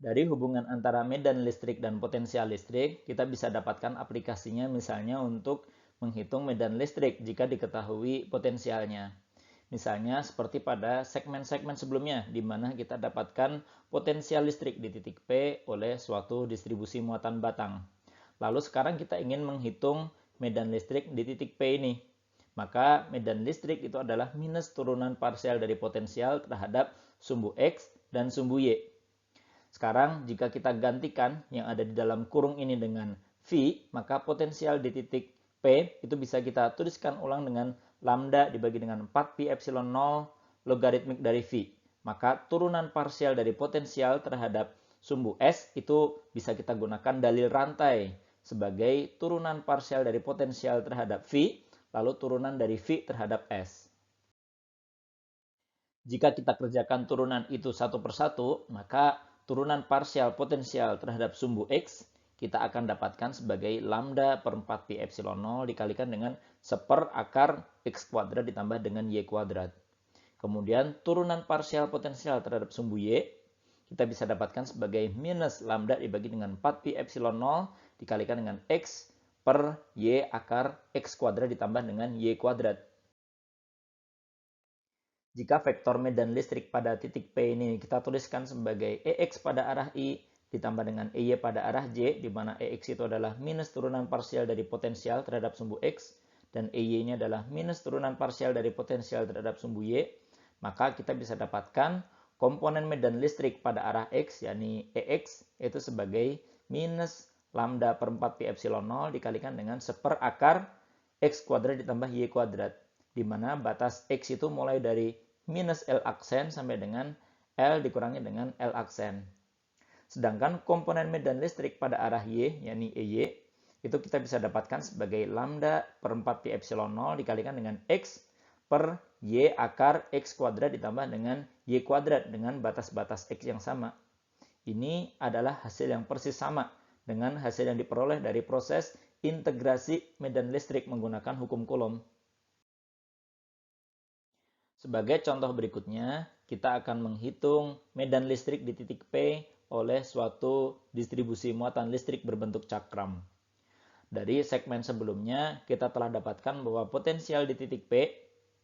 Dari hubungan antara medan listrik dan potensial listrik, kita bisa dapatkan aplikasinya misalnya untuk menghitung medan listrik jika diketahui potensialnya. Misalnya seperti pada segmen-segmen sebelumnya, di mana kita dapatkan potensial listrik di titik P oleh suatu distribusi muatan batang. Lalu sekarang kita ingin menghitung medan listrik di titik P ini. Maka medan listrik itu adalah minus turunan parsial dari potensial terhadap sumbu X dan sumbu Y. Sekarang jika kita gantikan yang ada di dalam kurung ini dengan V, maka potensial di titik P itu bisa kita tuliskan ulang dengan lambda dibagi dengan 4pi epsilon 0 logaritmik dari V. Maka turunan parsial dari potensial terhadap sumbu S itu bisa kita gunakan dalil rantai sebagai turunan parsial dari potensial terhadap V, lalu turunan dari V terhadap S. Jika kita kerjakan turunan itu satu persatu, maka turunan parsial potensial terhadap sumbu X kita akan dapatkan sebagai lambda per 4pi epsilon 0 dikalikan dengan 1/4 akar X kuadrat ditambah dengan Y kuadrat. Kemudian turunan parsial potensial terhadap sumbu Y kita bisa dapatkan sebagai minus lambda dibagi dengan 4pi epsilon 0 dikalikan dengan X per Y akar X kuadrat ditambah dengan Y kuadrat. Jika vektor medan listrik pada titik P ini kita tuliskan sebagai EX pada arah I ditambah dengan EY pada arah J, di mana EX itu adalah minus turunan parsial dari potensial terhadap sumbu X, dan EY-nya adalah minus turunan parsial dari potensial terhadap sumbu Y, maka kita bisa dapatkan komponen medan listrik pada arah X, yakni EX, itu sebagai minus lambda per 4pi epsilon 0 dikalikan dengan 1/4 akar X kuadrat ditambah Y kuadrat, di mana batas X itu mulai dari minus L aksen sampai dengan L dikurangi dengan L aksen. Sedangkan komponen medan listrik pada arah Y, yakni EY, itu kita bisa dapatkan sebagai lambda per 4pi epsilon 0 dikalikan dengan X per Y akar X kuadrat ditambah dengan Y kuadrat dengan batas-batas X yang sama. Ini adalah hasil yang persis sama dengan hasil yang diperoleh dari proses integrasi medan listrik menggunakan hukum Coulomb. Sebagai contoh berikutnya, kita akan menghitung medan listrik di titik P oleh suatu distribusi muatan listrik berbentuk cakram. Dari segmen sebelumnya, kita telah dapatkan bahwa potensial di titik P,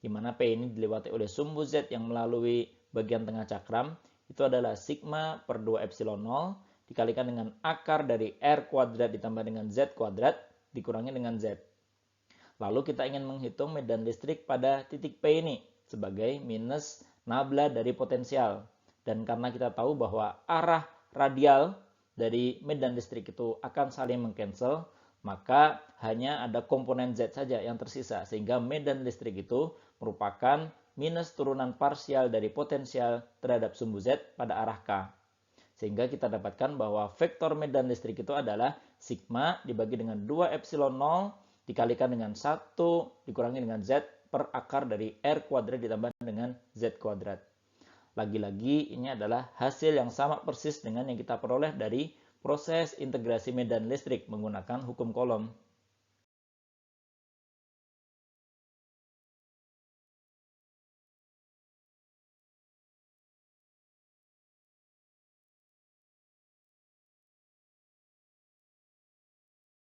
di mana P ini dilewati oleh sumbu Z yang melalui bagian tengah cakram, itu adalah sigma per 2 epsilon 0 dikalikan dengan akar dari R kuadrat ditambah dengan Z kuadrat dikurangi dengan Z. Lalu kita ingin menghitung medan listrik pada titik P ini sebagai minus nabla dari potensial. Dan karena kita tahu bahwa arah radial dari medan listrik itu akan saling mengcancel, maka hanya ada komponen Z saja yang tersisa. Sehingga medan listrik itu merupakan minus turunan parsial dari potensial terhadap sumbu Z pada arah K. Sehingga kita dapatkan bahwa vektor medan listrik itu adalah sigma dibagi dengan 2 epsilon 0 dikalikan dengan 1 dikurangi dengan Z per akar dari R kuadrat ditambah dengan Z kuadrat. Lagi-lagi ini adalah hasil yang sama persis dengan yang kita peroleh dari proses integrasi medan listrik menggunakan hukum Coulomb.